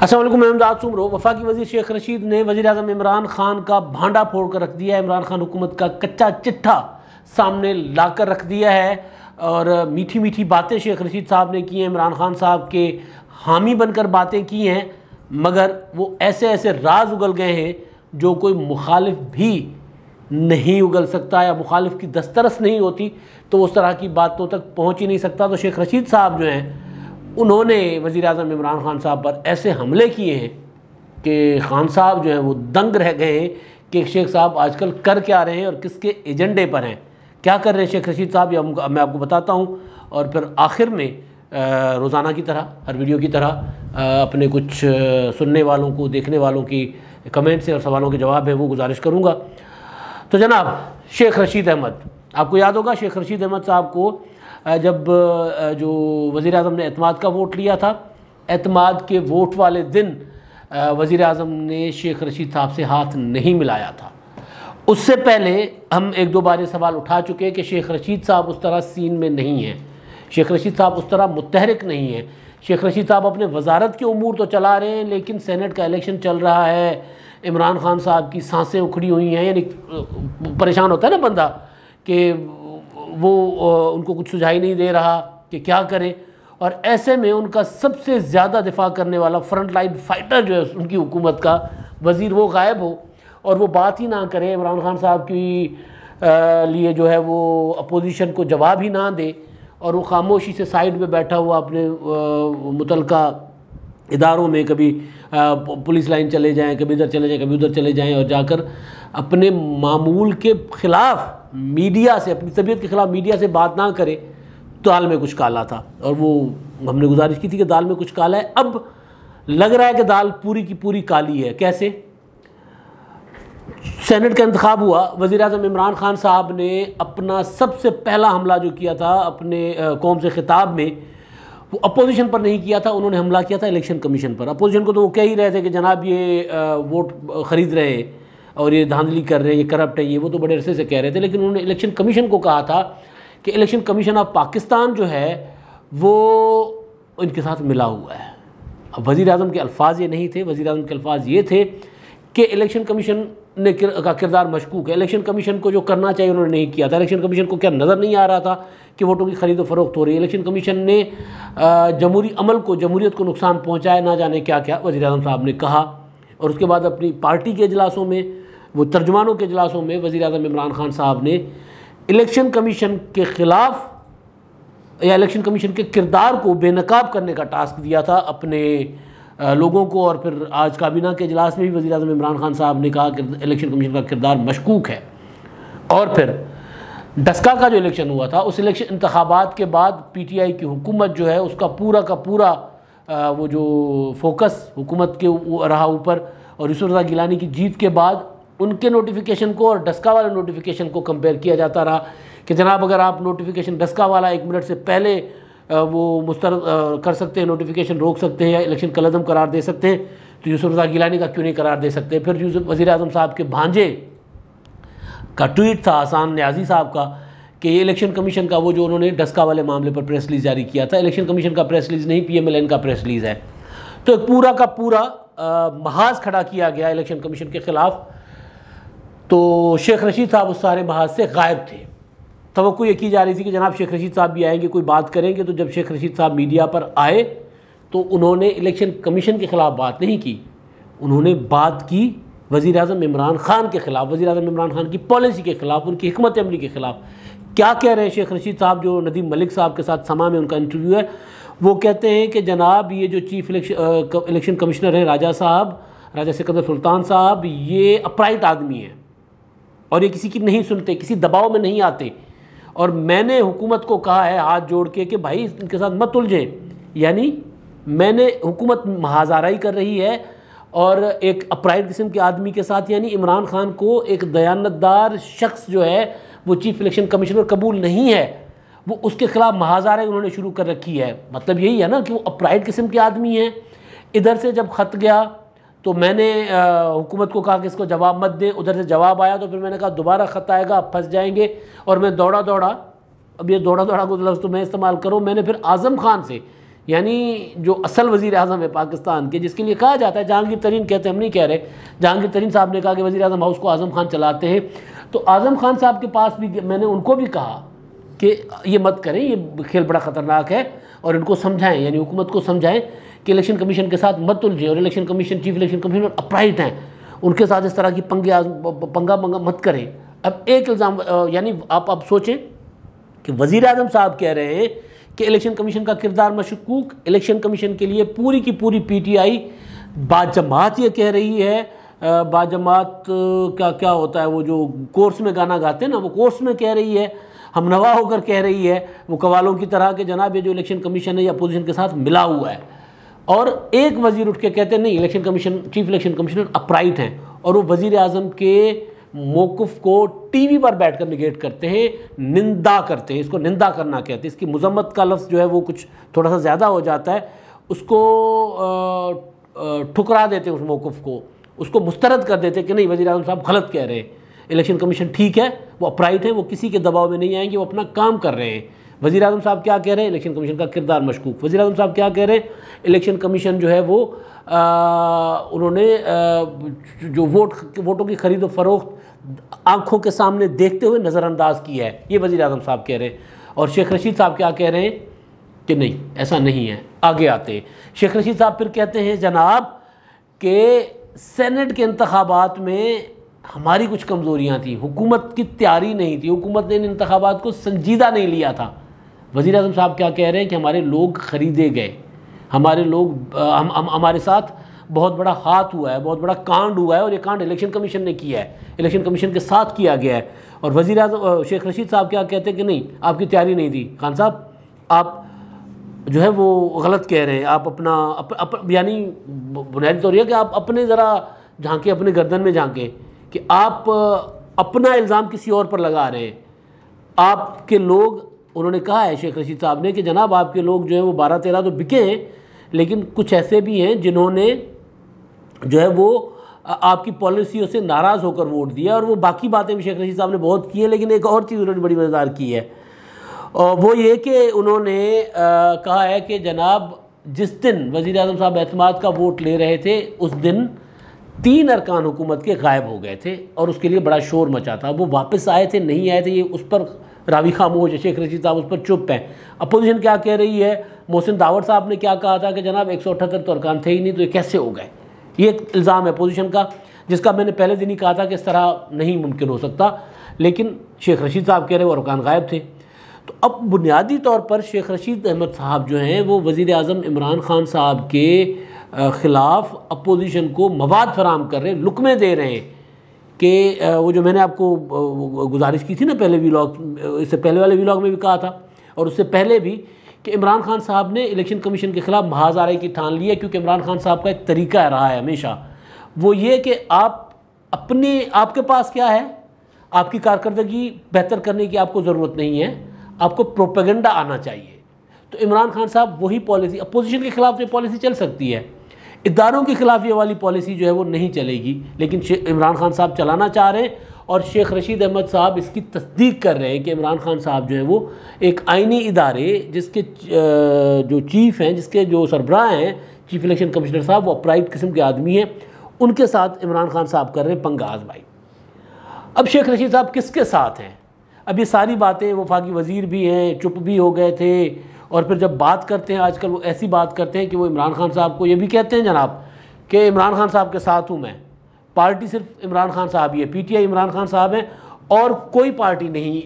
अस्सलाम वालेकुम, मैं इमदाद सुमरो। वफाकी वज़ीर शेख रशीद ने वज़ीर-ए-आज़म इमरान खान का भांडा फोड़ कर रख दिया है। इमरान खान हुकूमत का कच्चा चिट्ठा सामने ला कर रख दिया है और मीठी मीठी बातें शेख रशीद साहब ने की हैं, इमरान खान साहब के हामी बनकर बातें की हैं, मगर वो ऐसे ऐसे राज उगल गए हैं जो कोई मुखालिफ भी नहीं उगल सकता या मुखालिफ की दस्तरस नहीं होती तो उस तरह की बातों तक पहुँच ही नहीं सकता। तो शेख रशीद साहब जो हैं उन्होंने वज़ीर-ए-आज़म इमरान खान साहब पर ऐसे हमले किए हैं कि खान साहब जो हैं वो दंग रह गए हैं कि शेख साहब आजकल कर क्या रहे हैं और किसके एजेंडे पर हैं, क्या कर रहे हैं शेख रशीद साहब, या मैं आपको बताता हूँ। और फिर आखिर में रोज़ाना की तरह, हर वीडियो की तरह अपने कुछ सुनने वालों को, देखने वालों की कमेंट्स और सवालों के जवाब है वो गुजारिश करूँगा। तो जनाब शेख रशीद अहमद, आपको याद होगा शेख रशीद अहमद साहब को जब जो वज़ीर-ए-आज़म ने एतमाद का वोट लिया था, एतमाद के वोट वाले दिन वज़ीर-ए-आज़म ने शेख रशीद साहब से हाथ नहीं मिलाया था। उससे पहले हम एक दो बार ये सवाल उठा चुके हैं कि शेख रशीद साहब उस तरह सीन में नहीं हैं, शेख रशीद साहब उस तरह मुतहरिक नहीं हैं। शेख रशीद साहब अपने वजारत के उमूर तो चला रहे हैं, लेकिन सेनेट का इलेक्शन चल रहा है, इमरान खान साहब की सांसें उखड़ी हुई हैं, यानी परेशान होता है ना बंदा कि वो उनको कुछ सुझाई नहीं दे रहा कि क्या करें। और ऐसे में उनका सबसे ज़्यादा दिफा करने वाला फ्रंट लाइन फाइटर जो है उनकी हुकूमत का वज़ीर, वो गायब हो और वो बात ही ना करे, इमरान खान साहब की लिए जो है वो अपोजिशन को जवाब ही ना दे और वो खामोशी से साइड में बैठा हुआ अपने मुतलका इदारों में, कभी पुलिस लाइन चले जाएं, कभी इधर चले जाएं, कभी उधर चले जाएं और जाकर अपने मामूल के ख़िलाफ़ मीडिया से, अपनी तबीयत के ख़िलाफ़ मीडिया से बात ना करे। दाल में कुछ काला था और वो हमने गुजारिश की थी कि दाल में कुछ काला है। अब लग रहा है कि दाल पूरी की पूरी काली है। कैसे? सेनेट का इंतखाब हुआ, वज़ीर-ए-आज़म इमरान खान साहब ने अपना सबसे पहला हमला जो किया था अपने कौम से खिताब में, वो अपोजिशन पर नहीं किया था, उन्होंने हमला किया था इलेक्शन कमीशन पर। अपोजिशन को तो वो कह ही रहे थे कि जनाब ये वोट ख़रीद रहे हैं और ये धांधली कर रहे हैं, ये करप्ट है, ये वो तो बड़े अरसे से कह रहे थे। लेकिन उन्होंने इलेक्शन कमीशन को कहा था कि इलेक्शन कमीशन ऑफ पाकिस्तान जो है वो इनके साथ मिला हुआ है। अब वज़ीर-ए-आज़म के अल्फाज ये नहीं थे, वज़ीर-ए-आज़म के अल्फाज ये थे कि इलेक्शन कमीशन ने का किरदार मशकूक है, इलेक्शन कमीशन को जो करना चाहिए उन्होंने नहीं किया था। इलेक्शन कमीशन को क्या नज़र नहीं आ रहा था कि वोटों की खरीद व फरोख्त हो रही है? इलेक्शन कमीशन ने जमहूरी अमल को, जमहूरियत को नुकसान पहुँचाया, ना जाने क्या क्या वज़ीर-ए-आज़म साहब ने कहा। और उसके बाद अपनी पार्टी के इजलासों में, वो तर्जुमानों के इजलासों में वज़ीर-ए-आज़म इमरान खान साहब ने इलेक्शन कमीशन के ख़िलाफ़ या इलेक्शन कमीशन के किरदार को बेनकाब करने का टास्क दिया था अपने लोगों को। और फिर आज काबीना के इजलास में भी वज़ीर-ए-आज़म इमरान खान साहब ने कहा कि इलेक्शन कमीशन का किरदार मशकूक है। और फिर डस्का का जो इलेक्शन हुआ था, उस इलेक्शन इंतखाबात के बाद PTI की हुकूमत जो है उसका पूरा का पूरा वो जो फोकस हुकूमत के रहा ऊपर, और यूसुफ रज़ा गिलानी की जीत के बाद उनके नोटिफिकेशन को और डस्का वाले नोटिफिकेशन को कंपेयर किया जाता रहा कि जनाब अगर आप नोटिफिकेशन डस्का वाला 1 मिनट से पहले वो मुस्तरद कर सकते हैं, नोटिफिकेशन रोक सकते हैं या इलेक्शन कलअदम करार दे सकते हैं, तो यूसुफ रज़ा गिलानी का क्यों नहीं करार दे सकते? फिर वज़ीर-ए-आज़म साहब के भांजे का ट्वीट था हसन न्याजी साहब का कि ये इलेक्शन कमीशन का वो जो उन्होंने डस्का वाले मामले पर प्रेस रिलीज़ जारी किया था, इलेक्शन कमीशन का प्रेस रिलीज़ नहीं, PMLN का प्रेस रिलीज़ है। तो एक पूरा का पूरा महाज खड़ा किया गया इलेक्शन कमीशन के ख़िलाफ़। तो शेख रशीद साहब उस सारे महाज से गायब थे। तवक्को ये की जा रही थी कि जनाब शेख रशीद साहब भी आएंगे, कोई बात करेंगे। तो जब शेख रशीद साहब मीडिया पर आए तो उन्होंने इलेक्शन कमीशन के ख़िलाफ़ बात नहीं की, उन्होंने बात की वज़ीर-ए-आज़म इमरान खान के ख़िलाफ़, वज़ीर-ए-आज़म इमरान खान की पॉलिसी के ख़िलाफ़, उनकी हिकमत अमली के ख़िलाफ़। क्या कह रहे हैं शेख रशीद साहब? जो नदीम मलिक साहब के साथ समा में उनका इंटरव्यू है, वो कहते हैं कि जनाब ये जो चीफ इलेक्शन कमिश्नर हैं राजा साहब, राजा सिकंदर सुल्तान साहब, ये अपराइट आदमी हैं और ये किसी की नहीं सुनते, किसी दबाव में नहीं आते। और मैंने हुकूमत को कहा है हाथ जोड़ के कि भाई इनके साथ मत उलझें, यानी मैंने हुकूमत महाजाराई कर रही है और एक अपराइट किस्म के आदमी के साथ, यानी इमरान खान को एक दयानतदार शख्स जो है वो चीफ इलेक्शन कमिश्नर कबूल नहीं है, वो उसके ख़िलाफ़ महाजाराई उन्होंने शुरू कर रखी है। मतलब यही है ना कि वो अपराइट किस्म के आदमी हैं। इधर से जब ख़त गया तो मैंने हुकूमत को कहा कि इसको जवाब मत दें, उधर से जवाब आया तो फिर मैंने कहा दोबारा ख़त आएगा, आप फंस जाएंगे। और मैं दौड़ा, अब ये दौड़ा को लफ्ज़ तो मैं इस्तेमाल करूँ, मैंने फिर आज़म खान से यानी जो असल वज़ीर आज़म है पाकिस्तान के, जिसके लिए कहा जाता है जहांगीर तरीन कहते हैं, हम नहीं कह रहे, जहांगीर तरीन साहब ने कहा कि वज़ीर आज़म हाउस को आज़म खान चलाते हैं, तो आज़म खान साहब के पास भी मैंने उनको भी कहा कि ये मत करें, ये खेल बड़ा ख़तरनाक है, और इनको समझाएं, यानी हुकूमत को समझाएं कि इलेक्शन कमीशन के साथ मत उलझें, और election commission, chief election commissioner upright हैं, उनके साथ इस तरह की पंगा मत करें। अब एक इल्ज़ाम, यानी आप सोचें कि वज़ीर आज़म साहब कह रहे हैं कि इलेक्शन कमीशन का किरदार मशकूक, इलेक्शन कमीशन के लिए पूरी की पूरी PTI बाजमात ये कह रही है, बाजमात क्या होता है, वो जो कोर्स में गाना गाते हैं ना, वो कोर्स में कह रही है, हम नवा होकर कह रही है, वो कवालों की तरह के जनाब ये जो इलेक्शन कमीशन है या अपोजिशन के साथ मिला हुआ है। और एक वज़ीर उठ के कहते हैं नहीं, election commission, chief election commissioner upright हैं, और वो वज़ीर आज़म के मौक़िफ़ को TV पर बैठकर निगेट करते हैं, निंदा करते हैं। इसको निंदा करना कहते हैं, इसकी मुज़म्मत का लफ्ज़ जो है वो कुछ थोड़ा सा ज़्यादा हो जाता है, उसको ठुकरा देते हैं उस मौक़िफ़ को, उसको मुस्तरद कर देते हैं कि नहीं, वज़ीर आज़म साहब गलत कह रहे हैं, इलेक्शन कमीशन ठीक है, वो अपराइट है, वो किसी के दबाव में नहीं आएंगे, वो अपना काम कर रहे हैं। वज़ीर आज़म साहब क्या कह रहे हैं, इलेक्शन कमीशन का किरदार मशकूक। वज़ीर आज़म साहब क्या कह रहे हैं, इलेक्शन कमीशन जो है वो उन्होंने जो वोटों की खरीदो फरोख्त आंखों के सामने देखते हुए नज़रअंदाज किया है, ये वज़ीर आज़म साहब कह रहे हैं। और शेख रशीद साहब क्या कह रहे हैं कि नहीं, ऐसा नहीं है। आगे आते हैं, शेख रशीद साहब फिर कहते हैं जनाब कि सेनेट के इंतखाबात में हमारी कुछ कमज़ोरियाँ थी, हुकूमत की तैयारी नहीं थी, हुकूमत ने इन इंतखाबात को संजीदा नहीं लिया था। वज़ीर आज़म साहब क्या कह रहे हैं कि हमारे लोग ख़रीदे गए, हमारे लोग हमारे साथ बहुत बड़ा हाथ हुआ है, बहुत बड़ा कांड हुआ है, और ये कांड इलेक्शन कमीशन ने किया है, इलेक्शन कमीशन के साथ किया गया है। और वज़ीर आज़म शेख रशीद साहब क्या कहते हैं कि नहीं, आपकी तैयारी नहीं थी, खान साहब आप जो है वो गलत कह रहे हैं, आप अपना यानी बुनियादी तौर यह कि आप अपने ज़रा झांके, अपने गर्दन में झांके कि आप अपना इल्ज़ाम किसी और पर लगा रहे हैं। आपके लोग, उन्होंने कहा है शेख रशीद साहब ने कि जनाब आपके लोग जो है वो 12-13 तो बिके हैं, लेकिन कुछ ऐसे भी हैं जिन्होंने जो है वो आपकी पॉलिसियों से नाराज़ होकर वोट दिया। और वो बाकी बातें भी शेख रशीद साहब ने बहुत की है, लेकिन एक और चीज़ उन्होंने बड़ी मज़ेदार की है, और वो ये कि उन्होंने कहा है कि जनाब जिस दिन वज़ीर आज़म साहब एतमाद का वोट ले रहे थे, उस दिन 3 अरकान हुकूमत के गायब हो गए थे, और उसके लिए बड़ा शोर मचा था। वो वापस आए थे, नहीं आए थे, ये उस पर रावी खामोश है, शेख रशीद साहब उस पर चुप हैं। अपोजिशन क्या कह रही है, मोहसिन दावड़ साहब ने क्या कहा था कि जनाब 178 तो अरकान थे ही नहीं, तो ये कैसे हो गए। ये एक इल्ज़ाम है अपोजिशन का, जिसका मैंने पहले दिन ही कहा था कि इस तरह नहीं मुमकिन हो सकता, लेकिन शेख रशीद साहब कह रहे वो अरकान गायब थे। तो अब बुनियादी तौर पर शेख रशीद अहमद साहब जो हैं वो वज़ीर आज़म इमरान खान साहब के ख़िलाफ़ अपोजिशन को मवाद फराम कर रहे हैं, लुकमे दे रहे हैं कि वो जो मैंने आपको गुजारिश की थी ना पहले व्लॉग, इससे पहले वाले व्लॉग में भी कहा था, और उससे पहले भी, कि इमरान खान साहब ने इलेक्शन कमीशन के ख़िलाफ़ महाज़ारे की ठान ली है। क्योंकि इमरान खान साहब का एक तरीका रहा है हमेशा, वो ये कि आपके पास क्या है, आपकी कारकर्दगी बेहतर करने की आपको ज़रूरत नहीं है, आपको प्रोपेगेंडा आना चाहिए। तो इमरान खान साहब वही पॉलिसी, अपोजिशन के ख़िलाफ़ ये पॉलिसी चल सकती है, इदारों के ख़िलाफ़ ये वाली पॉलिसी जो है वो नहीं चलेगी, लेकिन इमरान खान साहब चलाना चाह रहे हैं। और शेख रशीद अहमद साहब इसकी तस्दीक कर रहे हैं कि इमरान खान साहब जो है वो एक आइनी इदारे जिसके जो चीफ़ हैं, जिसके जो सरबराह हैं, चीफ इलेक्शन कमिश्नर साहब, वो अपराइट किस्म के आदमी हैं, उनके साथ इमरान खान साहब कर रहे हैं पंगा आज़माई। अब शेख रशीद साहब किसके साथ हैं, अब ये सारी बातें, वफाकी वज़ीर भी हैं, चुप भी हो गए थे, और फिर जब बात करते हैं आजकल वो ऐसी बात करते हैं कि वो इमरान खान साहब को ये भी कहते हैं जनाब कि इमरान खान साहब के साथ हूँ मैं, पार्टी सिर्फ इमरान खान साहब ही है, PTI इमरान खान साहब है, और कोई पार्टी नहीं,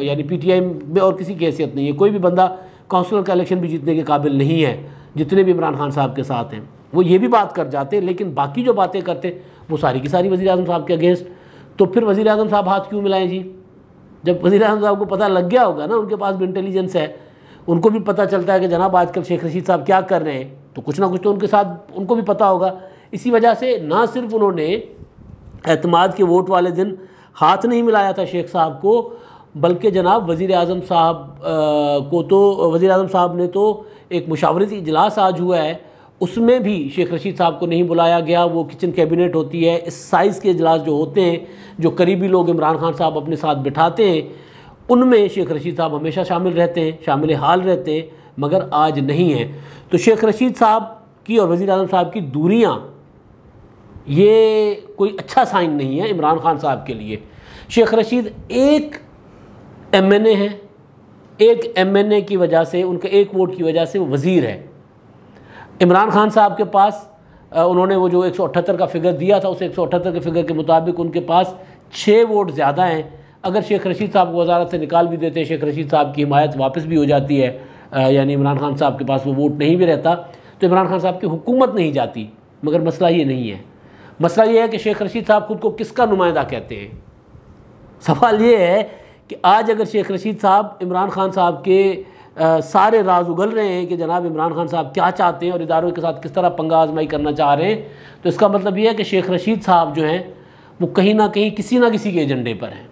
यानी PTI में और किसी की हैसियत नहीं है, कोई भी बंदा काउंसिलर का इलेक्शन भी जीतने के काबिल नहीं है, जितने भी इमरान खान साहब के साथ हैं। वो ये भी बात कर जाते, लेकिन बाकी जो बातें करते वो सारी की सारी वज़ीर आज़म साहब के अगेंस्ट। तो फिर वज़ीर आज़म साहब हाथ क्यों मिलाएं जी, जब वज़ीर आज़म साहब को पता लग गया होगा ना, उनके पास भी इंटेलिजेंस है, उनको भी पता चलता है कि जनाब आजकल शेख रशीद साहब क्या कर रहे हैं, तो कुछ ना कुछ तो उनके साथ उनको भी पता होगा। इसी वजह से ना सिर्फ उन्होंने एतमाद के वोट वाले दिन हाथ नहीं मिलाया था शेख साहब को, बल्कि जनाब वज़ीर आज़म साहब को तो वज़ीर आज़म साहब ने तो एक मुशावरती इजलास आज हुआ है, उसमें भी शेख रशीद साहब को नहीं बुलाया गया। वो किचन कैबिनेट होती है, इस साइज़ के इजलास जो होते हैं, जो करीबी लोग इमरान खान साहब अपने साथ बिठाते हैं, उनमें शेख रशीद साहब हमेशा शामिल रहते हैं, शामिल हाल रहते हैं। मगर आज नहीं है। तो शेख रशीद साहब की और वज़ीर आज़म साहब की दूरियाँ ये कोई अच्छा साइन नहीं है इमरान खान साहब के लिए। शेख रशीद एक MNA है, एक MNA की वजह से, उनके एक वोट की वजह से वो वज़ीर है। इमरान खान साहब के पास उन्होंने वो जो 178 का फिगर दिया था, उस 178 के फिगर के मुताबिक उनके पास 6 वोट ज़्यादा हैं। अगर शेख रशीद साहब को वजारत से निकाल भी देते, शेख रशीद साहब की हिमायत वापस भी हो जाती है, यानी इमरान खान साहब के पास वो वोट नहीं भी रहता, तो इमरान खान साहब की हुकूमत नहीं जाती। मगर मसला ये नहीं है, मसला ये है कि शेख रशीद साहब खुद को किसका नुमाइंदा कहते हैं। सवाल ये है कि आज अगर शेख रशीद साहब इमरान खान साहब के सारे राज उगल रहे हैं कि जनाब इमरान खान साहब क्या चाहते हैं और इदारों के साथ किस तरह पंगा आजमाई करना चाह रहे हैं, तो इसका मतलब ये है कि शेख रशीद साहब जो हैं वो कहीं ना कहीं किसी ना किसी के एजेंडे पर हैं।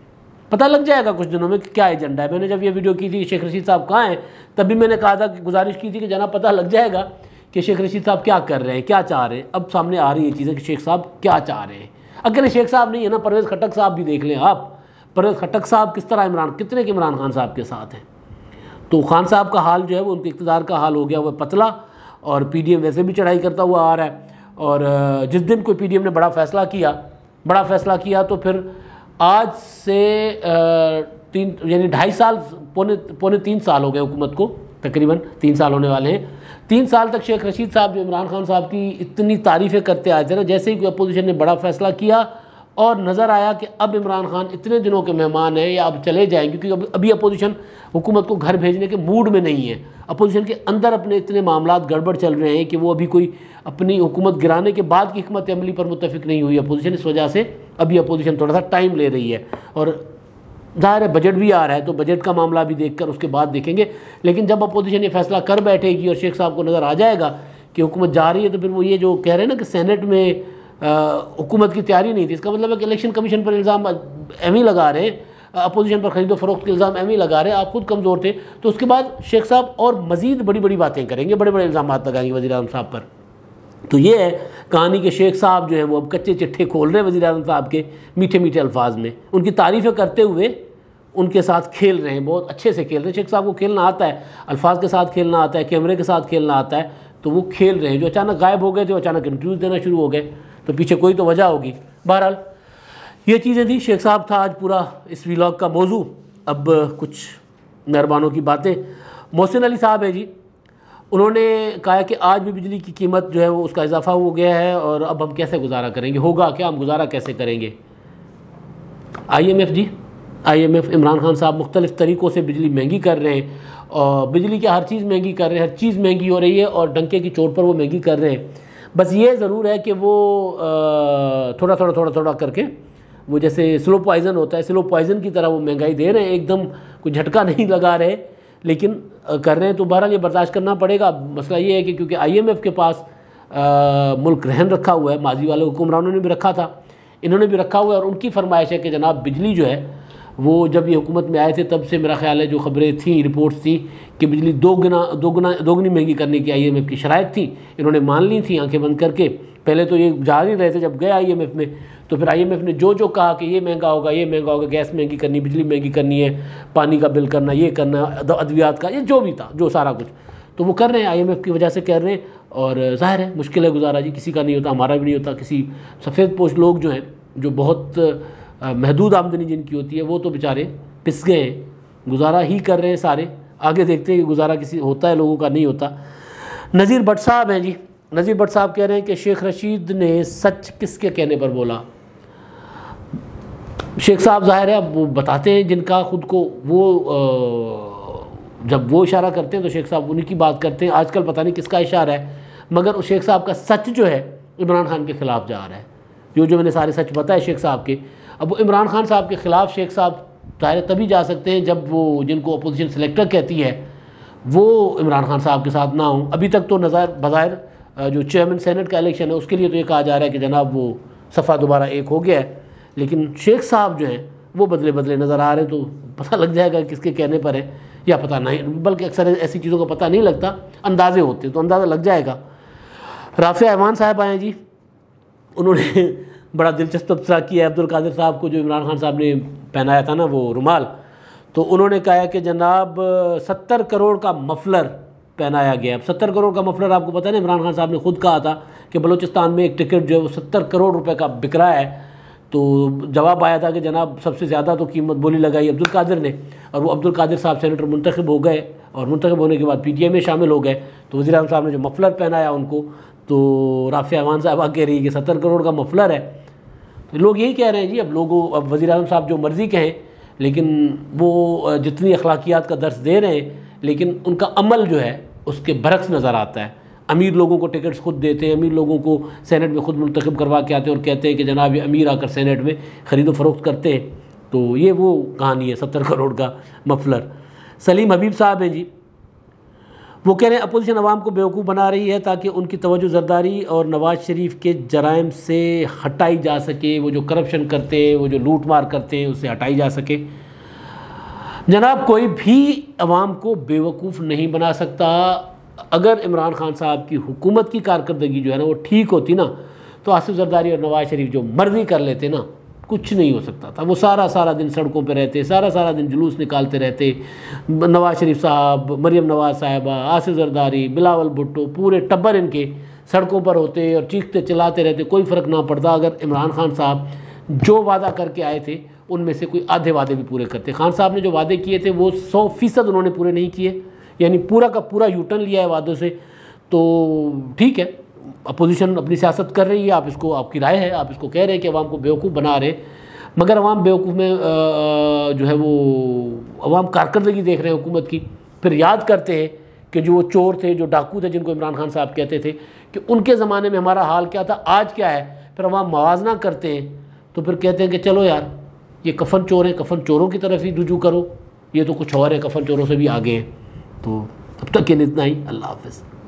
पता लग जाएगा कुछ दिनों में कि क्या एजेंडा है। मैंने जब ये वीडियो की थी कि शेख रशीद साहब कहाँ हैं, तब भी मैंने कहा था कि गुजारिश की थी कि जनाब पता लग जाएगा कि शेख रशीद साहब क्या कर रहे हैं, क्या चाह रहे हैं। अब सामने आ रही है चीज़ें कि शेख साहब क्या चाह रहे हैं। अकेले शेख साहब नहीं है ना, परवेज़ खट्टक साहब भी देख लें आप। परवेज़ खट्टक साहब किस तरह कितने के इमरान खान साहब के साथ हैं। तो खान साहब का हाल जो है वो उनके इक़्तिदार का हाल हो गया, वह पतला, और PDM वैसे भी चढ़ाई करता हुआ आ रहा है। और जिस दिन कोई PDM ने बड़ा फ़ैसला किया तो फिर आज से 2.5 साल पौने 3 साल हो गए हुकूमत को, तकरीबन 3 साल होने वाले हैं। 3 साल तक शेख रशीद साहब जो इमरान खान साहब की इतनी तारीफ़ें करते आए थे ना, जैसे ही कोई अपोजिशन ने बड़ा फ़ैसला किया और नज़र आया कि अब इमरान खान इतने दिनों के मेहमान हैं या अब चले जाएंगे, क्योंकि अभी अपोजिशन हुकूमत को घर भेजने के मूड में नहीं है। अपोजिशन के अंदर अपने इतने मामलात गड़बड़ चल रहे हैं कि वो अभी कोई अपनी हुकूमत गिराने के बाद की हिकमत अमली पर मुत्तफिक नहीं हुई अपोजिशन। इस वजह से अभी अपोजिशन थोड़ा सा टाइम ले रही है। और ज़ाहिर है बजट भी आ रहा है, तो बजट का मामला भी देखकर उसके बाद देखेंगे। लेकिन जब अपोजिशन ये फैसला कर बैठेगी और शेख साहब को नज़र आ जाएगा कि हुकूमत जा रही है, तो फिर वो ये जो कह रहे हैं ना कि सेनेट में हुकूमत की तैयारी नहीं थी, इसका मतलब है कि इलेक्शन कमीशन पर इल्ज़ाम एम ही लगा रहे हैं, अपोजिशन पर खरीदो फरोख्त के इल्ज़ाम एम ही लगा रहे हैं। आप खुद कमज़ोर थे, तो उसके बाद शेख साहब और मज़ीद बड़ी बड़ी बातें करेंगे, बड़े बड़े इल्ज़ाम लगाएंगे वज़ीर आज़म साहब पर। तो ये है कहानी के शेख साहब जो है वो अब कच्चे चिट्ठे खोल रहे हैं वज़ीर आज़म साहब के मीठे मीठे अल्फाज में, उनकी तारीफ़ें करते हुए उनके साथ खेल रहे हैं, बहुत अच्छे से खेल रहे हैं। शेख साहब को खेलना आता है, अल्फाज के साथ खेलना आता है, कैमरे के साथ खेलना आता है, तो वो खेल रहे हैं। जो अचानक गायब हो गए थे, अचानक इंटरव्यूज़ देना शुरू हो गए, तो पीछे कोई तो वजह होगी। बहरहाल ये चीज़ें थी। शेख साहब था आज पूरा इस व्लॉग का मौजू। अब कुछ मेहरबानों की बातें। मोहसिन अली साहब है जी, उन्होंने कहा कि आज भी बिजली की कीमत जो है वो उसका इजाफा हो गया है और अब हम कैसे गुजारा करेंगे, होगा क्या, हम गुजारा कैसे करेंगे। IMF इमरान खान साहब मुख्तलिफ़ तरीक़ों से बिजली महंगी कर रहे हैं और बिजली की हर चीज़ महंगी कर रहे हैं, हर चीज़ महंगी हो रही है और डंके की चोट पर वो महंगी कर रहे हैं। बस ये ज़रूर है कि वो थोड़ा करके वो जैसे स्लो पॉइज़न होता है, स्लो पॉइज़न की तरह वो महंगाई दे रहे हैं, एकदम कोई झटका नहीं लगा रहे, लेकिन कर रहे हैं। तो बहरहाल ये बर्दाश्त करना पड़ेगा। मसला ये है कि क्योंकि IMF के पास मुल्क रहन रखा हुआ है, माजी वाले हुक्मरानों ने भी रखा था, इन्होंने भी रखा हुआ है, और उनकी फरमाइश है कि जनाब बिजली जो है वो जब ये हुकूमत में आए थे तब से मेरा ख्याल है जो खबरें थी, रिपोर्ट्स थी कि बिजली दोगुनी महंगी करने की IMF की शराइत थी, इन्होंने मान ली थी आंखें बंद करके। पहले तो ये जा ही रहे थे, जब गए IMF में तो फिर IMF ने जो कहा कि ये महंगा होगा, ये महंगा होगा, गैस महंगी करनी, बिजली महंगी करनी है, पानी का बिल करना, ये करना, अद्वियात का, ये जो भी था, जो सारा कुछ तो वो कर रहे हैं, IMF की वजह से कर रहे हैं। और ज़ाहिर है मुश्किल है गुजारा जी, किसी का नहीं होता, हमारा भी नहीं होता। किसी सफ़ेद पोश लोग जो हैं, जो बहुत महदूद आमदनी जिनकी होती है, वो तो बेचारे पिस गए हैं, गुजारा ही कर रहे हैं सारे। आगे देखते हैं कि गुजारा किसी होता है, लोगों का नहीं होता। नज़ीर भट्ट साहब हैं जी, नज़ीर भट्ट साहब कह रहे हैं कि शेख रशीद ने सच किसके कहने पर बोला। शेख साहब ज़ाहिर है अब वो बताते हैं जिनका खुद को वो जब वो इशारा करते हैं तो शेख साहब उन्हीं की बात करते हैं। आजकल पता नहीं किसका इशारा है, मगर उस शेख साहब का सच जो है इमरान खान के ख़िलाफ़ जा रहा है। जो मैंने सारे सच बताए शेख साहब के, अब वो इमरान खान साहब के ख़िलाफ़ शेख साहब ज़ाहिर तभी जा सकते हैं जब वो जिनको अपोजिशन सेलेक्टर कहती है वो इमरान खान साहब के साथ ना हों। अभी तक तो बज़ाहिर जो चेयरमैन सेनेट का इलेक्शन है उसके लिए तो ये कहा जा रहा है कि जनाब वो सफ़ा दोबारा एक हो गया है, लेकिन शेख साहब जो हैं वो बदले बदले नज़र आ रहे हैं। तो पता लग जाएगा किसके कहने पर है या पता नहीं, बल्कि अक्सर ऐसी चीज़ों का पता नहीं लगता, अंदाज़े होते तो अंदाज़ा लग जाएगा। राफ़िया ऐवान साहब आए जी, उन्होंने बड़ा दिलचस्प तबसरा किया अब्दुल कादिर साहब को, जो इमरान खान साहब ने पहनाया था ना वो रुमाल, तो उन्होंने कहा कि जनाब 70 करोड़ का मफलर पहनाया गया। अब 70 करोड़ का मफलर आपको पता है ना, इमरान खान साहब ने खुद कहा था कि बलूचिस्तान में एक टिकट जो है वो 70 करोड़ रुपए का बिक रहा है। तो जवाब आया था कि जनाब सबसे ज़्यादा तो कीमत बोली लगाई अब्दुल कादिर ने, और वो अब्दुल कादिर साहब सेनेटर मुंतखब हो गए, और मुंतखब होने के बाद PTI में शामिल हो गए। तो वज़ीर आज़म साहब ने जो मफलर पहनाया उनको, तो राफिया अमान साहबा कह रही है कि 70 करोड़ का मफलर है। तो लोग यही कह रहे हैं जी, अब वज़ीर आज़म साहब जो मर्ज़ी कहें, लेकिन वो जितनी अखलाकियात का दर्स दे रहे हैं, लेकिन उनका अमल जो है उसके बरक्स नज़र आता है। अमीर लोगों को टिकट्स खुद देते हैं, अमीर लोगों को सेनेट में खुद मुंतखब करवा के आते हैं और कहते हैं कि जनाब ये अमीर आकर सेनेट में ख़रीदो फरोख्त करते हैं। तो ये वो कहानी है 70 करोड़ का मफलर। सलीम हबीब साहब हैं जी, वो कह रहे हैं अपोजिशन अवाम को बेवकूफ़ बना रही है ताकि उनकी तवज्जो जरदारी और नवाज़ शरीफ के जराइम से हटाई जा सके, वो जो करप्शन करते हैं, वो जो लूट मार करते हैं, उससे हटाई जा सके। जनाब कोई भी अवाम को बेवकूफ़ नहीं बना सकता। अगर इमरान खान साहब की हुकूमत की कारकर्दगी जो है ना वो ठीक होती ना, तो आसिफ जरदारी और नवाज़ शरीफ जो मर्जी कर लेते ना, कुछ नहीं हो सकता था। वो सारा दिन सड़कों पे रहते, सारा दिन जुलूस निकालते रहते। नवाज़ शरीफ साहब, मरियम नवाज़ साहिबा, आसिफ जरदारी, बिलावल भुट्टो, पूरे टब्बर इनके सड़कों पर होते और चीखते चिल्लाते रहते, कोई फ़र्क ना पड़ता। अगर इमरान खान साहब जो वादा करके आए थे उनमें से कोई आधे वादे भी पूरे करते। खान साहब ने जो वादे किए थे वो 100% उन्होंने पूरे नहीं किए, यानी पूरा का पूरा यूटर्न लिया है वादों से। तो ठीक है, अपोजिशन अपनी सियासत कर रही है, आप इसको, आपकी राय है, आप इसको कह रहे हैं कि अवाम को बेवकूफ़ बना रहे, मगर अवाम बेवकूफ़ में जो है वो अवाम कारकर्दगी देख रहे हैं हुकूमत की। फिर याद करते हैं कि जो वो चोर थे, जो डाकू थे, जिनको इमरान खान साहब कहते थे कि उनके ज़माने में हमारा हाल क्या था, आज क्या है। फिर अवाम मवाजना करते हैं, तो फिर कहते हैं कि चलो यार ये कफन चोर हैं, कफन चोरों की तरफ ही रुजू करो, ये तो कुछ और है, कफन चोरों से भी आगे हैं। तो अब तक के लिए इतना ही। अल्लाह हाफ़िज़।